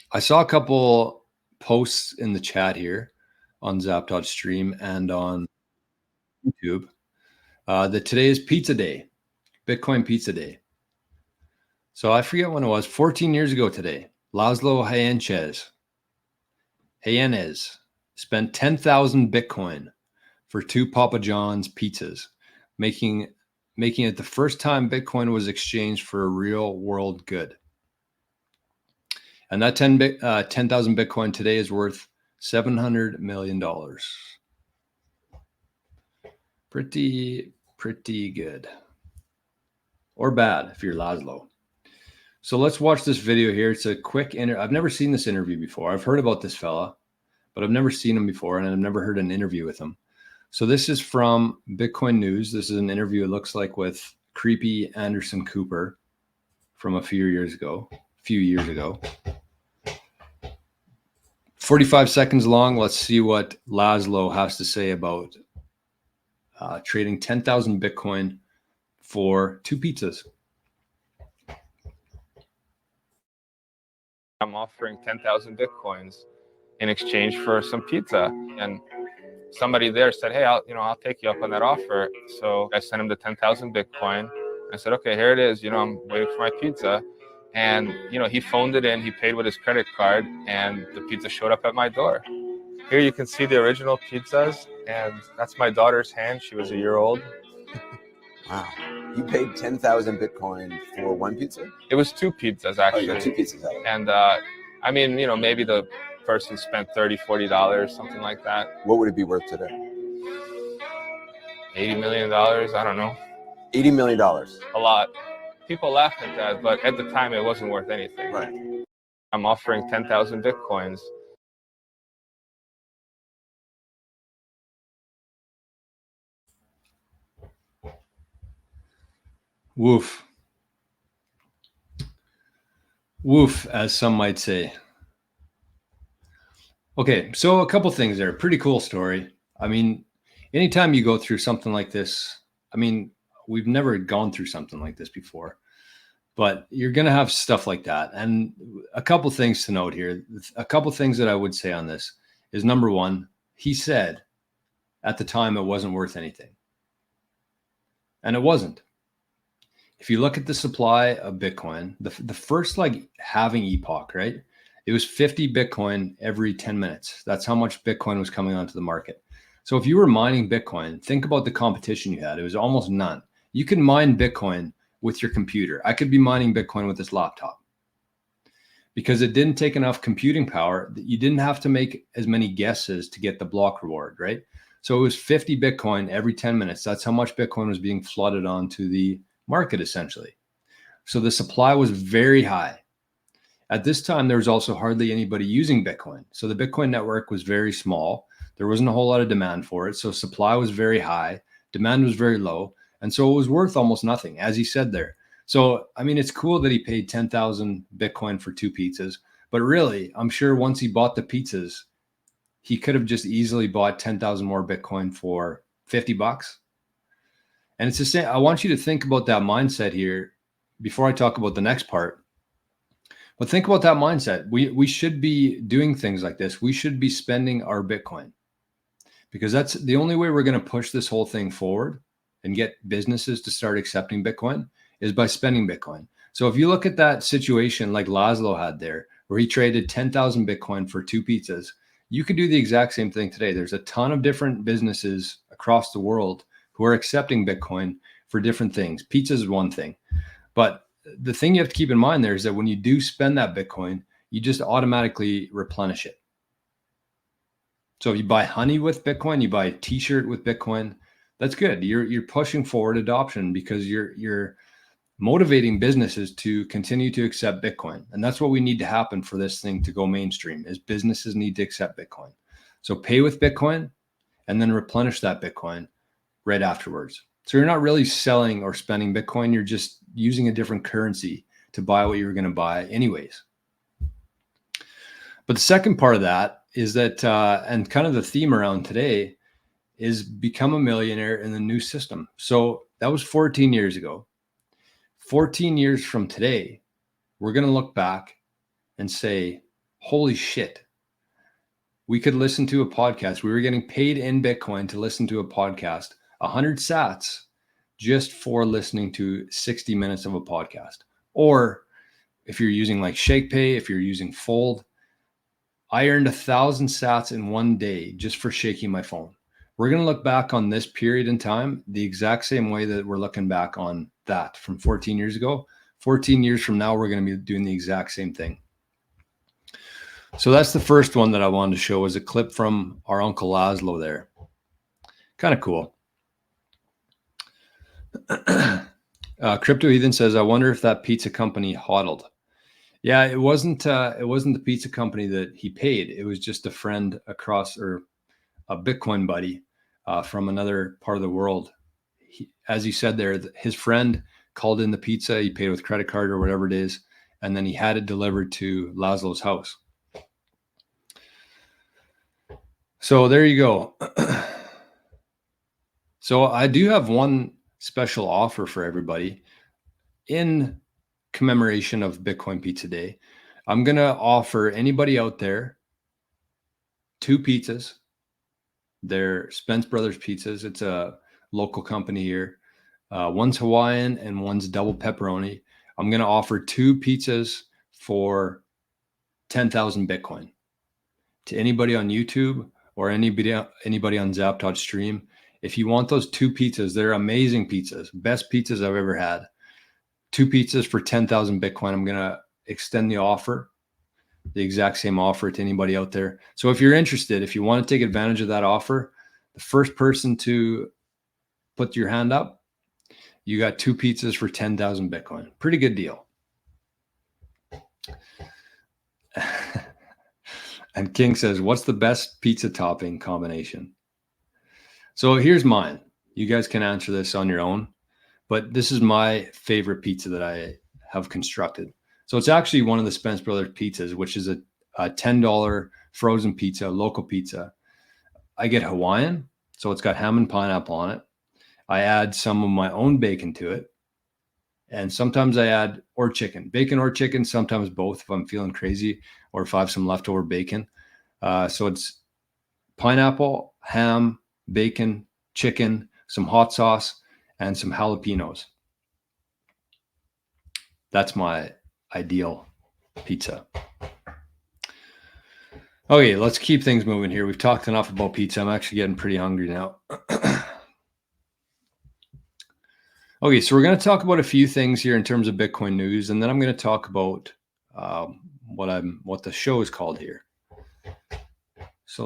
I saw a couple posts in the chat here on Zap.stream and on YouTube that today is pizza day, Bitcoin pizza day. So I forget when it was, 14 years ago today, Laszlo Hayenez spent 10,000 Bitcoin for 2 Papa John's pizzas, making it the first time Bitcoin was exchanged for a real world good. And that 10,000 Bitcoin today is worth $700 million. Pretty good. Or bad if you're Laszlo. So let's watch this video here. It's a quick interview. I've never seen this interview before. I've heard about this fella, but I've never seen him before, and I've never heard an interview with him. So this is from Bitcoin News. This is an interview, it looks like, with creepy Anderson Cooper from a few years ago. 45 seconds long. Let's see what Laszlo has to say about trading 10,000 Bitcoin for 2 pizzas. I'm offering 10,000 Bitcoins in exchange for some pizza. And somebody there said, hey, I'll take you up on that offer. So I sent him the 10,000 Bitcoin. I said, okay, here it is. I'm waiting for my pizza. And, he phoned it in, he paid with his credit card, and the pizza showed up at my door. Here you can see the original pizzas, and that's my daughter's hand. She was a year old. Wow. You paid 10,000 Bitcoin for 1 pizza? It was 2 pizzas, actually. Oh, you got 2 pizzas out. And, maybe the person spent $30, $40, something like that. What would it be worth today? $80 million, I don't know. $80 million. A lot. People laugh at that, but at the time it wasn't worth anything. Right. I'm offering 10,000 Bitcoins. Woof. Woof, as some might say. Okay, so a couple things there. Pretty cool story. I mean, anytime you go through something like this, I mean, we've never gone through something like this before, but you're going to have stuff like that. And a couple things to note here. A couple things that I would say on this is, number one, he said at the time it wasn't worth anything. And it wasn't. If you look at the supply of Bitcoin, the first halving epoch, right? It was 50 Bitcoin every 10 minutes. That's how much Bitcoin was coming onto the market. So if you were mining Bitcoin, think about the competition you had. It was almost none. You can mine Bitcoin with your computer. I could be mining Bitcoin with this laptop because it didn't take enough computing power. You didn't have to make as many guesses to get the block reward, right? So it was 50 Bitcoin every 10 minutes. That's how much Bitcoin was being flooded onto the market, essentially. So the supply was very high. At this time, there was also hardly anybody using Bitcoin. So the Bitcoin network was very small. There wasn't a whole lot of demand for it. So supply was very high. Demand was very low. And so it was worth almost nothing, as he said there. So, I mean, it's cool that he paid 10,000 Bitcoin for 2 pizzas. But really, I'm sure once he bought the pizzas, he could have just easily bought 10,000 more Bitcoin for $50. And it's the same. I want you to think about that mindset here before I talk about the next part. But think about that mindset. We should be doing things like this. We should be spending our Bitcoin, because that's the only way we're going to push this whole thing forward and get businesses to start accepting Bitcoin is by spending Bitcoin. So if you look at that situation like Laszlo had there, where he traded 10,000 Bitcoin for 2 pizzas, you could do the exact same thing today. There's a ton of different businesses across the world who are accepting Bitcoin for different things. Pizzas is one thing, but the thing you have to keep in mind there is that when you do spend that Bitcoin, you just automatically replenish it. So if you buy honey with Bitcoin, you buy a t-shirt with Bitcoin, that's good. You're pushing forward adoption because you're motivating businesses to continue to accept Bitcoin. And that's what we need to happen for this thing to go mainstream, is businesses need to accept Bitcoin. So pay with Bitcoin and then replenish that Bitcoin right afterwards. So you're not really selling or spending Bitcoin. You're just using a different currency to buy what you were going to buy anyways. But the second part of that is that, and kind of the theme around today, is become a millionaire in the new system. So that was 14 years ago. 14 years from today, we're going to look back and say, Holy shit. We could listen to a podcast. We were getting paid in Bitcoin to listen to a podcast, 100 sats just for listening to 60 minutes of a podcast. Or if you're using like ShakePay, if you're using Fold, I earned 1,000 sats in one day just for shaking my phone. We're going to look back on this period in time the exact same way that we're looking back on that from 14 years ago. 14 years from now, we're going to be doing the exact same thing. So that's the first one that I wanted to show, is a clip from our Uncle Laszlo there. Kind of cool. Crypto Heathen says, I wonder if that pizza company hodled. Yeah, it wasn't the pizza company that he paid. It was just a friend across, or a Bitcoin buddy from another part of the world. As he said there, his friend called in the pizza. He paid with credit card or whatever it is, and then he had it delivered to Laszlo's house. So there you go. So I do have one special offer for everybody in commemoration of Bitcoin Pizza Day. I'm going to offer anybody out there 2 pizzas. They're Spence Brothers Pizzas. It's a local company here. One's Hawaiian and one's double pepperoni. I'm going to offer 2 pizzas for 10,000 Bitcoin to anybody on YouTube or anybody on Zap.stream. If you want those 2 pizzas, they're amazing pizzas, best pizzas I've ever had. 2 pizzas for 10,000 Bitcoin. I'm going to extend the offer, the exact same offer to anybody out there. So if you're interested, if you want to take advantage of that offer, the first person to put your hand up, you got 2 pizzas for 10,000 Bitcoin. Pretty good deal. And King says, what's the best pizza topping combination? So here's mine. You guys can answer this on your own, but this is my favorite pizza that I have constructed. So it's actually one of the Spence Brothers pizzas, which is a $10 frozen pizza, local pizza. I get Hawaiian, so it's got ham and pineapple on it. I add some of my own bacon to it. And sometimes I add bacon or chicken, sometimes both if I'm feeling crazy or if I have some leftover bacon. So it's pineapple, ham, bacon, chicken, some hot sauce, and some jalapenos. That's my ideal pizza. Okay, let's keep things moving here. We've talked enough about pizza. I'm actually getting pretty hungry now. Okay, so we're going to talk about a few things here in terms of Bitcoin news, and then I'm going to talk about what the show is called here. So let's